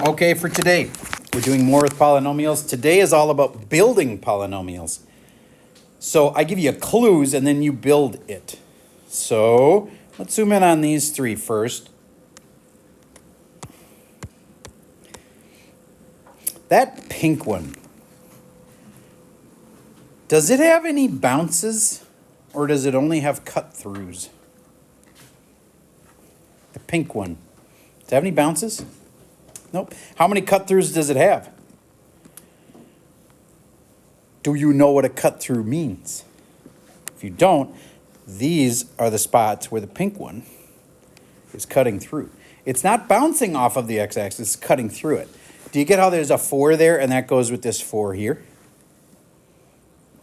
Okay, for today, we're doing more with polynomials. Today is all about building polynomials. So I give you clues and then you build it. So let's zoom in on these three first. That pink one, does it have any bounces or does it only have cut-throughs? The pink one, does it have any bounces? Nope. How many cut-throughs does it have? Do you know what a cut-through means? If you don't, these are the spots where the pink one is cutting through. It's not bouncing off of the x-axis, it's cutting through it. Do you get how there's a 4 there and that goes with this 4 here?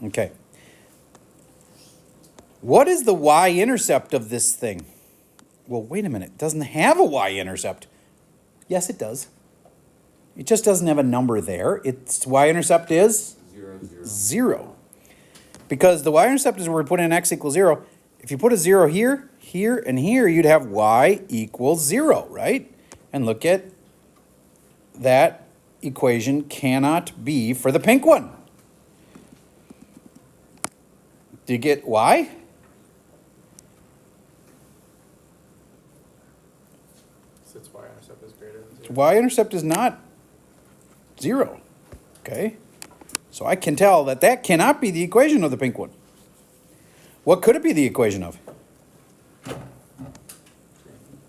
Okay. What is the y-intercept of this thing? Well, wait a minute. It doesn't have a y-intercept. Yes, it does. It just doesn't have a number there. Its y-intercept is? 0. Because the y-intercept is where we put in x equals 0. If you put a 0 here, here, and here, you'd have y equals 0, right? And look at that equation cannot be for the pink one. Do you get why? Since y-intercept is greater than 0. Y-intercept is not 0, okay? So I can tell that that cannot be the equation of the pink one. What could it be the equation of?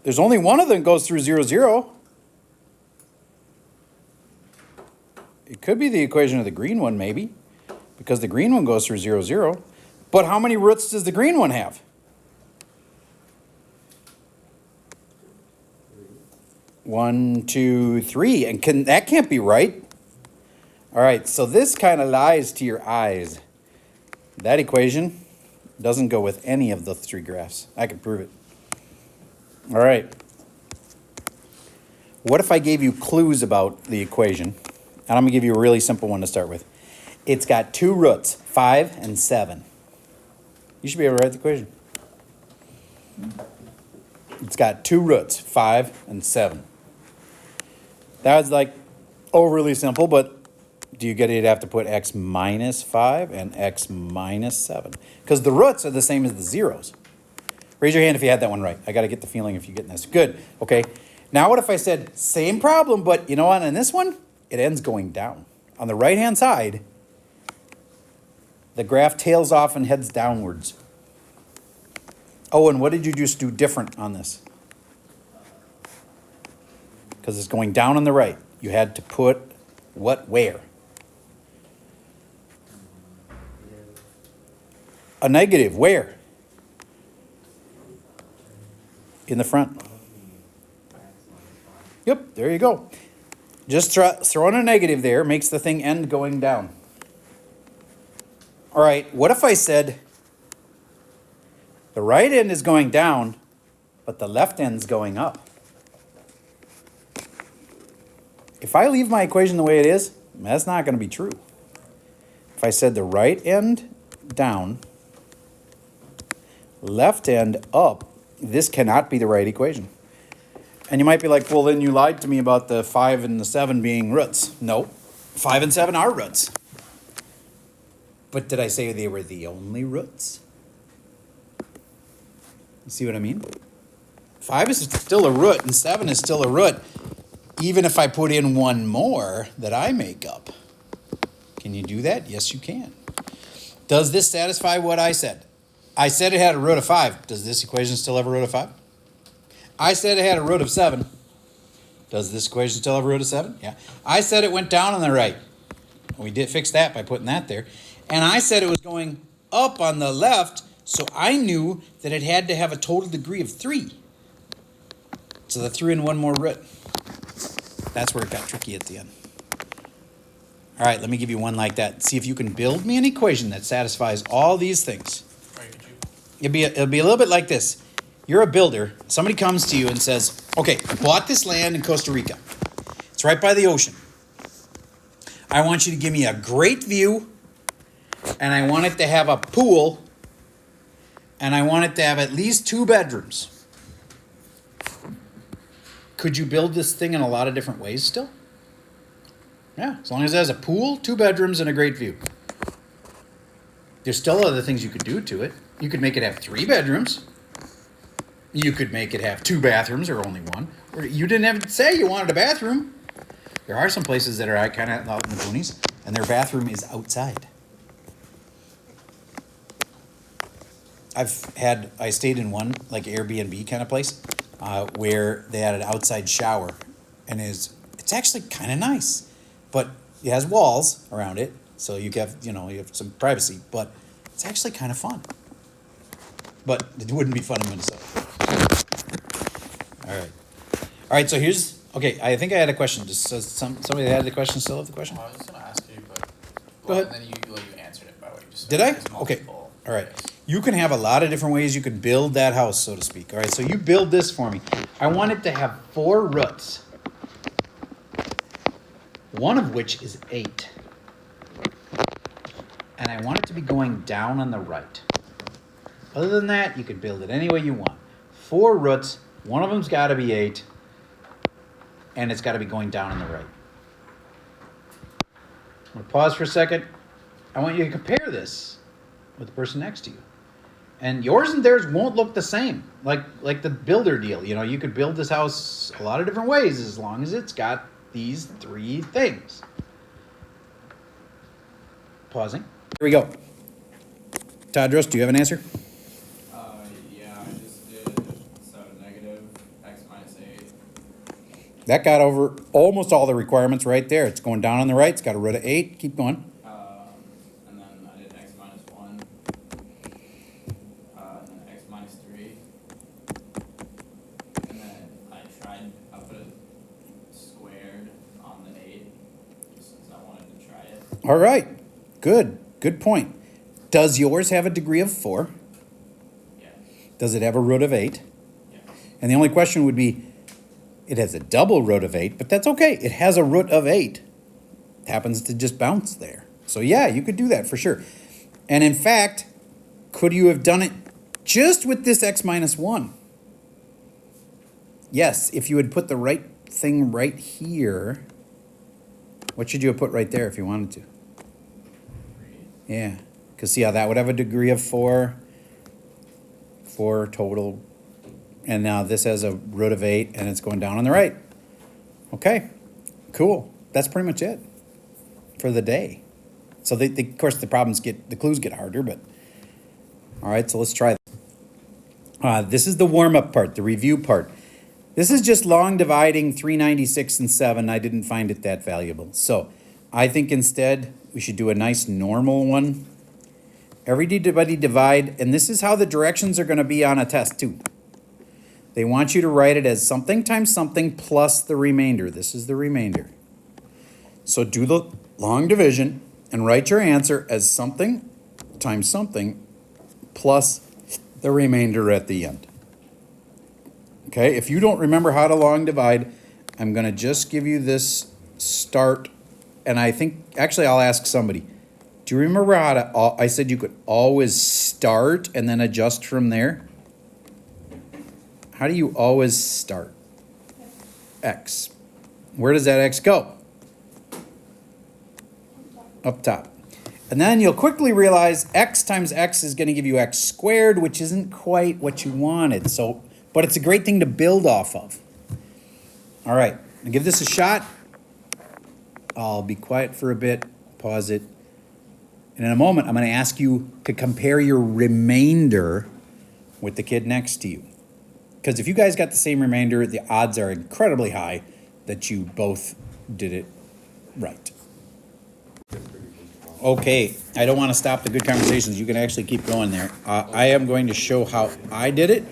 There's only one of them that goes through 0, 0. It could be the equation of the green one, maybe, because the green one goes through 0, 0. But how many roots does the green one have? 1, 2, 3. And that can't be right. All right, so this kind of lies to your eyes. That equation doesn't go with any of the 3 graphs. I can prove it. All right. What if I gave you clues about the equation? And I'm going to give you a really simple one to start with. It's got 2 roots, 5 and 7. You should be able to write the equation. It's got 2 roots, 5 and 7. That was like overly simple, but do you get it? You'd have to put x minus 5 and x minus 7. Because the roots are the same as the zeros. Raise your hand if you had that one right. I got to get the feeling if you're getting this. Good. Okay. Now what if I said same problem, but you know what? On this one, it ends going down. On the right-hand side, the graph tails off and heads downwards. Oh, and what did you just do different on this? Because it's going down on the right. You had to put what where? A negative where? In the front. Yep, there you go. Just throwing a negative there makes the thing end going down. All right, what if I said the right end is going down, but the left end's going up? If I leave my equation the way it is, that's not going to be true. If I said the right end down, left end up, this cannot be the right equation. And you might be like, well, then you lied to me about the 5 and the 7 being roots. No, 5 and 7 are roots. But did I say they were the only roots? You see what I mean? 5 is still a root and 7 is still a root, even if I put in one more that I make up. Can you do that? Yes, you can. Does this satisfy what I said? I said it had a root of 5. Does this equation still have a root of 5? I said it had a root of 7. Does this equation still have a root of 7? Yeah. I said it went down on the right. We did fix that by putting that there. And I said it was going up on the left, so I knew that it had to have a total degree of 3. So I threw in one more root. That's where it got tricky at the end. All right, let me give you one like that. See if you can build me an equation that satisfies all these things. It'll be a little bit like this. You're a builder. Somebody comes to you and says, okay, I bought this land in Costa Rica. It's right by the ocean. I want you to give me a great view, and I want it to have a pool, and I want it to have at least 2 bedrooms. Could you build this thing in a lot of different ways still? Yeah, as long as it has a pool, 2 bedrooms, and a great view. There's still other things you could do to it. You could make it have 3 bedrooms. You could make it have 2 bathrooms or only 1. Or you didn't have to say you wanted a bathroom. There are some places that are kind of out in the boonies, and their bathroom is outside. I stayed in one like Airbnb kind of place where they had an outside shower, and it's actually kind of nice, but it has walls around it, so you have some privacy, but it's actually kind of fun. But it wouldn't be fun in Minnesota. All right. So I think I had a question. Just somebody that had the question still have the question? I was just gonna ask you, but Go ahead. And then you answered it by what you just said. Did I? There's Okay. multiple All right. ways. You can have a lot of different ways you could build that house, so to speak. All right. So you build this for me. I want it to have 4 roots, one of which is 8. And I want it to be going down on the right. Other than that, you could build it any way you want. 4 roots, one of them's got to be 8, and it's got to be going down on the right. I'm going to pause for a second. I want you to compare this with the person next to you. And yours and theirs won't look the same, like the builder deal. You could build this house a lot of different ways as long as it's got these 3 things. Pausing. Here we go. Tadros, do you have an answer? Yeah, I just did negative x minus 8. That got over almost all the requirements right there. It's going down on the right. It's got a root of 8. Keep going. And then I did x minus 1. And then x minus 3. And then I put it squared on the 8, just since I wanted to try it. All right. Good point. Does yours have a degree of 4? Yeah. Does it have a root of 8? Yeah. And the only question would be, it has a double root of 8, but that's okay. It has a root of 8. It happens to just bounce there. So yeah, you could do that for sure. And in fact, could you have done it just with this x minus 1? Yes, if you had put the right thing right here. What should you have put right there if you wanted to? 3. Yeah, because see how that would have a degree of 4 total. And now this has a root of 8, and it's going down on the right. Okay, cool. That's pretty much it for the day. So of course the clues get harder, but all right. So let's try this. This is the warm-up part, the review part. This is just long dividing 396 and 7. I didn't find it that valuable, so I think instead we should do a nice normal one. Everybody divide, and this is how the directions are going to be on a test too. They want you to write it as something times something plus the remainder. This is the remainder. So do the long division and write your answer as something times something plus the remainder at the end. Okay, if you don't remember how to long divide, I'm going to just give you this start. And I think, actually, I'll ask somebody. Do you remember how to, I said you could always start and then adjust from there? How do you always start? X. Where does that X go? Up top. And then you'll quickly realize X times X is going to give you X squared, which isn't quite what you wanted. But it's a great thing to build off of. All right, I'll give this a shot. I'll be quiet for a bit, pause it. And in a moment, I'm going to ask you to compare your remainder with the kid next to you. Because if you guys got the same remainder, the odds are incredibly high that you both did it right. Okay, I don't want to stop the good conversations. You can actually keep going there. I am going to show how I did it.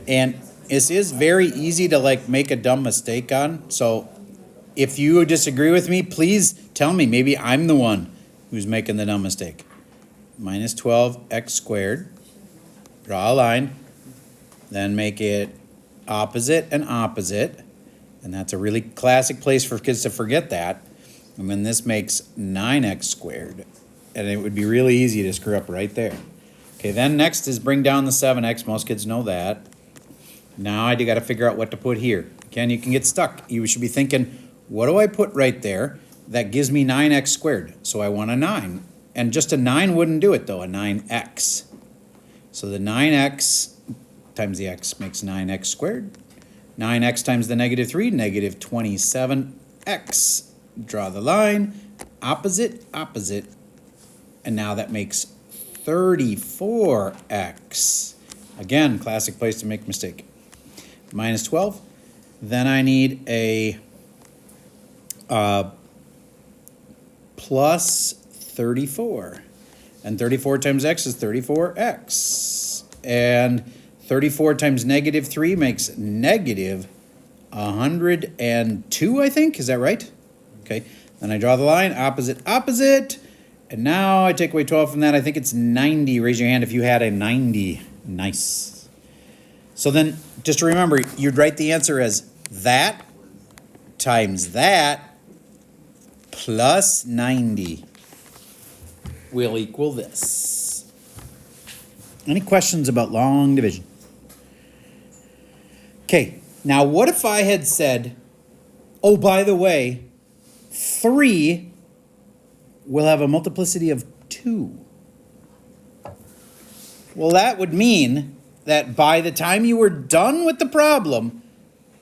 And this is very easy to make a dumb mistake on. So if you disagree with me, please tell me. Maybe I'm the one who's making the dumb mistake. Minus 12x squared. Draw a line. Then make it opposite and opposite. And that's a really classic place for kids to forget that. And then this makes 9x squared. And it would be really easy to screw up right there. Okay, then next is bring down the 7x. Most kids know that. Now I got to figure out what to put here. Again, you can get stuck. You should be thinking, what do I put right there? that gives me 9x squared. So I want a 9. And just a 9 wouldn't do it, though, a 9x. So the 9x times the x makes 9x squared. 9x times the negative 3, negative 27x. Draw the line, opposite, opposite. And now that makes 34x. Again, classic place to make a mistake. Minus 12. Then I need a plus 34. And 34 times x is 34x. And 34 times negative 3 makes negative 102, I think. Is that right? Okay. Then I draw the line, opposite, opposite. And now I take away 12 from that. I think it's 90. Raise your hand if you had a 90. Nice. So then, just to remember, you'd write the answer as that times that plus 90 will equal this. Any questions about long division? Okay, now what if I had said, oh, by the way, 3 will have a multiplicity of 2. Well, that would mean that by the time you were done with the problem,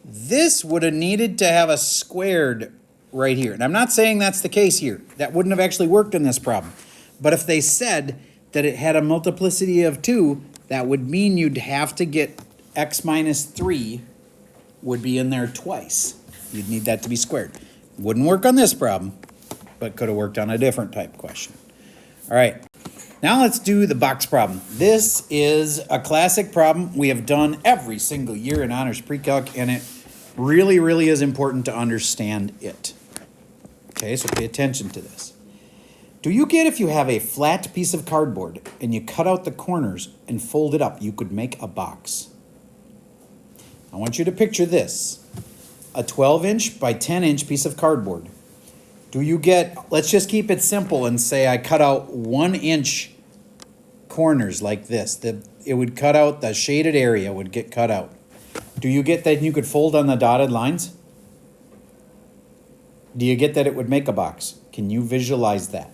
this would have needed to have a squared right here. And I'm not saying that's the case here. That wouldn't have actually worked in this problem. But if they said that it had a multiplicity of 2, that would mean you'd have to get x minus 3 would be in there twice. You'd need that to be squared. Wouldn't work on this problem, but could have worked on a different type question. All right, now let's do the box problem. This is a classic problem we have done every single year in Honors Pre-Calc, and it really, really is important to understand it. Okay, so pay attention to this. Do you get if you have a flat piece of cardboard and you cut out the corners and fold it up, you could make a box? I want you to picture this, a 12-inch by 10-inch piece of cardboard. Do you get, let's just keep it simple and say I cut out 1-inch corners like this. It would cut out, the shaded area would get cut out. Do you get that you could fold on the dotted lines? Do you get that it would make a box? Can you visualize that?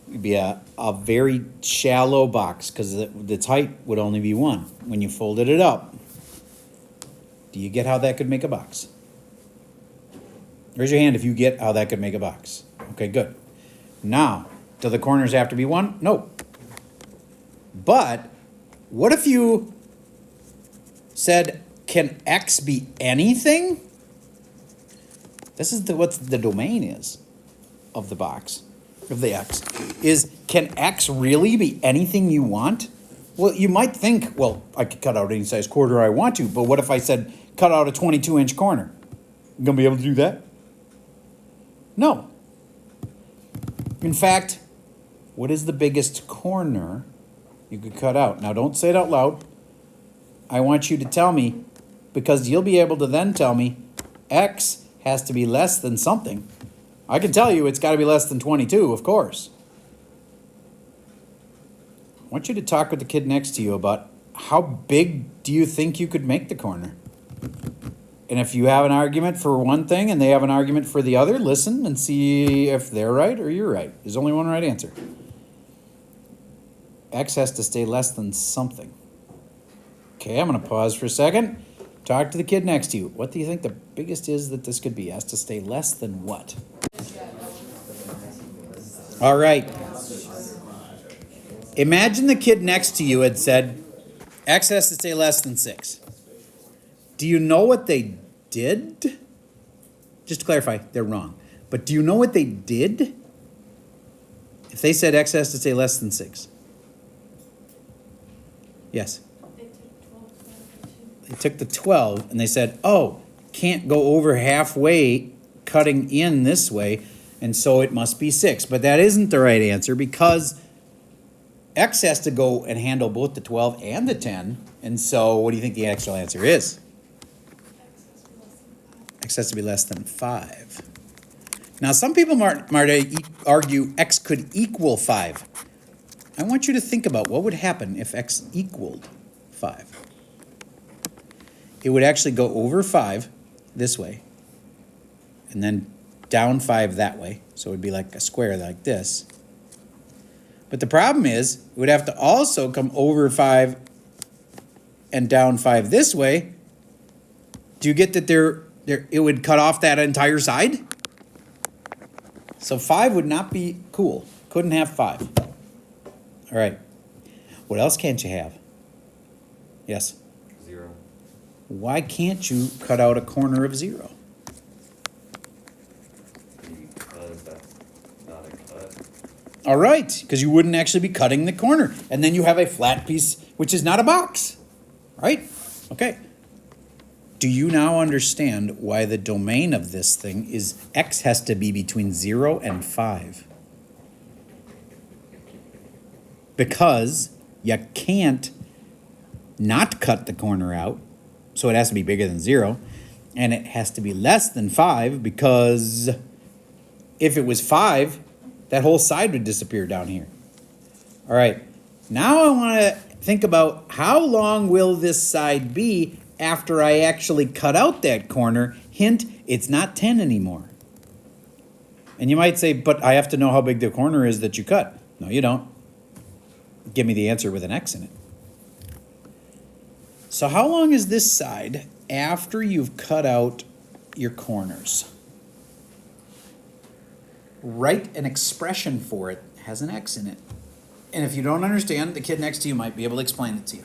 It'd be a very shallow box because its height would only be 1. When you folded it up, do you get how that could make a box? Raise your hand if you get how that could make a box. Okay, good. Now, do the corners have to be 1? No. But what if you said, can x be anything? This is what the domain is of the box, of the x. Is, can x really be anything you want? Well, you might think, well, I could cut out any size quarter I want to, but what if I said, cut out a 22-inch corner? You gonna be able to do that? No. In fact, what is the biggest corner you could cut out? Now, don't say it out loud. I want you to tell me, because you'll be able to then tell me x has to be less than something. I can tell you it's got to be less than 22, of course. I want you to talk with the kid next to you about how big do you think you could make the corner? And if you have an argument for one thing and they have an argument for the other, listen and see if they're right or you're right. There's only one right answer. X has to stay less than something. Okay, I'm going to pause for a second. Talk to the kid next to you. What do you think the biggest is that this could be? It has to stay less than what? All right. Imagine the kid next to you had said, x has to stay less than 6. Do you know what they did? Just to clarify, they're wrong. But do you know what they did? If they said x has to stay less than 6. Yes? They took the 12 and they said, oh, can't go over halfway cutting in this way, and so it must be 6. But that isn't the right answer because x has to go and handle both the 12 and the 10. And so what do you think the actual answer is? X has to be less than 5. Now, some people might argue x could equal 5. I want you to think about what would happen if x equaled 5. It would actually go over 5 this way, and then down 5 that way. So it would be like a square like this. But the problem is, it would have to also come over 5 and down 5 this way. Do you get that it would cut off that entire side? So 5 would not be cool. Couldn't have 5. All right. What else can't you have? Yes? 0. Why can't you cut out a corner of 0? Because that's not a cut. All right, because you wouldn't actually be cutting the corner. And then you have a flat piece, which is not a box. Right? Okay. Do you now understand why the domain of this thing is x has to be between 0 and 5? Because you can't not cut the corner out, so it has to be bigger than 0, and it has to be less than 5 because if it was 5, that whole side would disappear down here. All right, now I want to think about how long will this side be after I actually cut out that corner. Hint, it's not 10 anymore. And you might say, but I have to know how big the corner is that you cut. No, you don't. Give me the answer with an X in it. So how long is this side after you've cut out your corners? Write an expression for it. It has an X in it. And if you don't understand, the kid next to you might be able to explain it to you.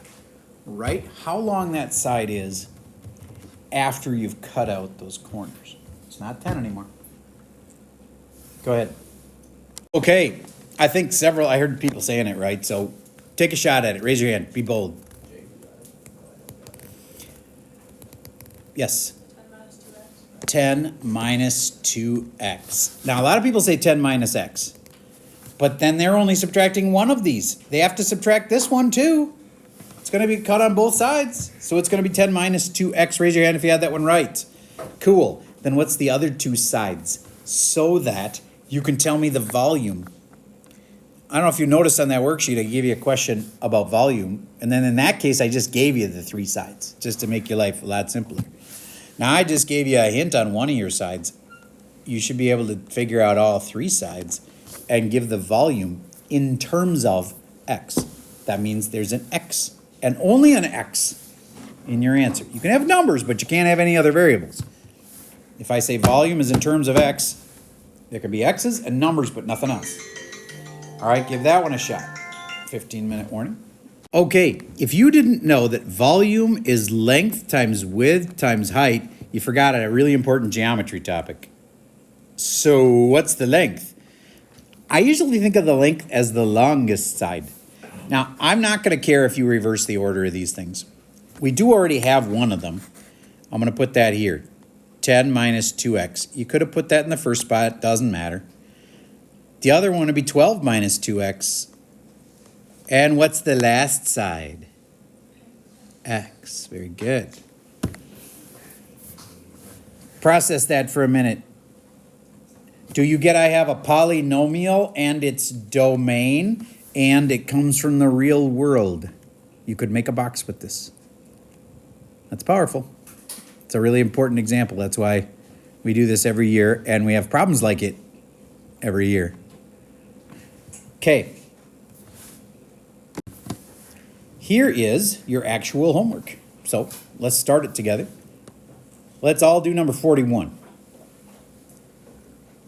Write how long that side is after you've cut out those corners. It's not 10 anymore. Go ahead. Okay, I think I heard people saying it right, so take a shot at it. Raise your hand. Be bold. Yes? 10 minus 2x. Now, a lot of people say 10 minus x, but then they're only subtracting one of these. They have to subtract this one too. It's going to be cut on both sides, so it's going to be 10 minus 2x. Raise your hand if you had that one right. Cool. Then what's the other two sides? So that you can tell me the volume. I don't know if you noticed on that worksheet, I gave you a question about volume, and then in that case, I just gave you the 3 sides, just to make your life a lot simpler. Now, I just gave you a hint on one of your sides. You should be able to figure out all 3 sides and give the volume in terms of x. That means there's an x, and only an x in your answer. You can have numbers, but you can't have any other variables. If I say volume is in terms of x, there can be x's and numbers, but nothing else. All right, give that one a shot. 15-minute warning. Okay, if you didn't know that volume is length times width times height, you forgot a really important geometry topic. So what's the length? I usually think of the length as the longest side. Now, I'm not going to care if you reverse the order of these things. We do already have one of them. I'm going to put that here. 10 minus 2x. You could have put that in the first spot. Doesn't matter. The other one would be 12 minus 2x. And what's the last side? X. Very good. Process that for a minute. Do you get I have a polynomial and its domain and it comes from the real world? You could make a box with this. That's powerful. It's a really important example. That's why we do this every year and we have problems like it every year. Okay. Here is your actual homework. So let's start it together. Let's all do number 41.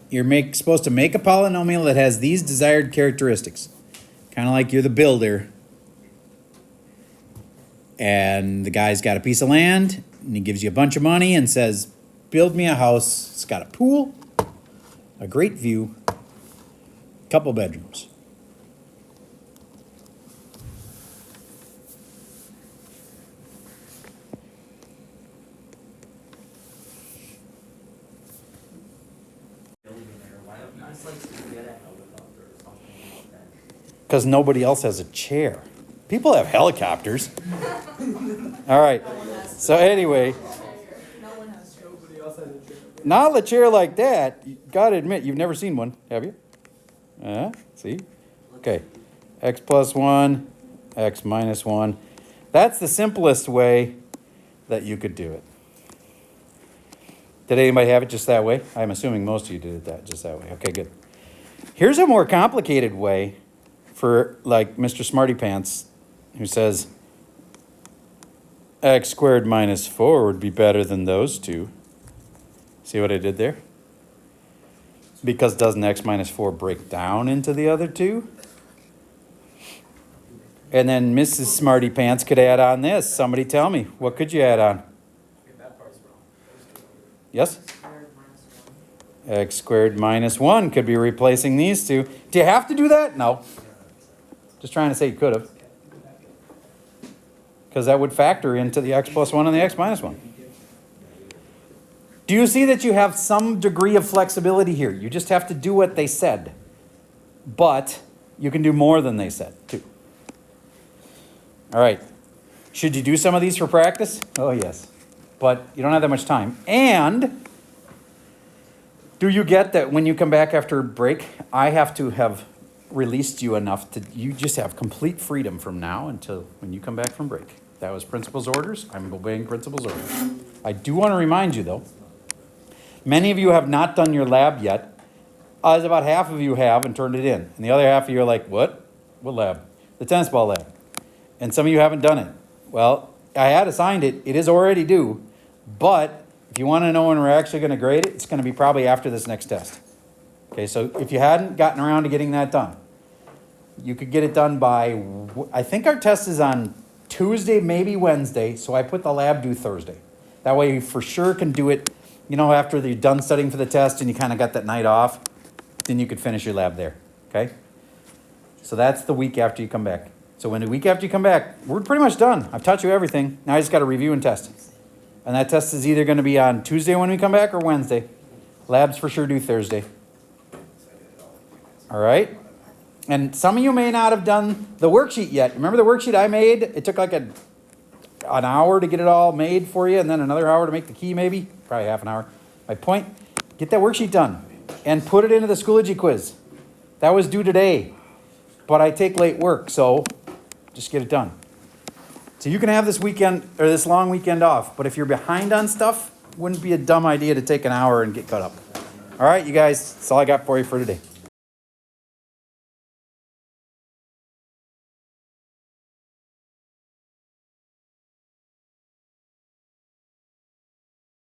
You're supposed to make a polynomial that has these desired characteristics. Kind of like you're the builder. And the guy's got a piece of land, and he gives you a bunch of money and says, build me a house. It's got a pool, a great view, a couple bedrooms. Because nobody else has a chair. People have helicopters. All right. So anyway, not a chair like that. You gotta admit, you've never seen one, have you? See? Okay. X plus 1, x minus 1. That's the simplest way that you could do it. Did anybody have it just that way? I'm assuming most of you did it just that way. Okay, good. Here's a more complicated way for like Mr. Smarty Pants, who says x squared minus 4 would be better than those two. See what I did there? Because doesn't x minus 4 break down into the other two? And then Mrs. Smarty Pants could add on this. Somebody tell me, what could you add on? Yes? X squared minus 1 could be replacing these two. Do you have to do that? No. Just trying to say you could have. Because that would factor into the x plus 1 and the x minus 1. Do you see that you have some degree of flexibility here? You just have to do what they said. But you can do more than they said, too. All right. Should you do some of these for practice? Oh, yes. But you don't have that much time. And do you get that when you come back after break, I have to have released you enough to, you just have complete freedom from now until when you come back from break. That was principal's orders. I'm obeying principal's orders. I do want to remind you, though, many of you have not done your lab yet. About half of you have and turned it in. And the other half of you are like, what? What lab? The tennis ball lab. And some of you haven't done it. Well, I had assigned it. It is already due. But if you want to know when we're actually going to grade it, it's going to be probably after this next test. Okay, so if you hadn't gotten around to getting that done, you could get it done by, I think our test is on Tuesday, maybe Wednesday. So I put the lab due Thursday. That way you for sure can do it, you know, after you're done studying for the test and you kind of got that night off, then you could finish your lab there. Okay? So that's the week after you come back. So when the week after you come back, we're pretty much done. I've taught you everything. Now I just got to review and test. And that test is either going to be on Tuesday when we come back or Wednesday. Labs for sure due Thursday. All right? And some of you may not have done the worksheet yet. Remember the worksheet I made? It took like an hour to get it all made for you and then another hour to make the key maybe. Probably half an hour. My point, get that worksheet done and put it into the Schoology quiz. That was due today. But I take late work, so just get it done. So you can have this weekend or this long weekend off, but if you're behind on stuff, wouldn't be a dumb idea to take an hour and get caught up. All right, you guys, that's all I got for you for today.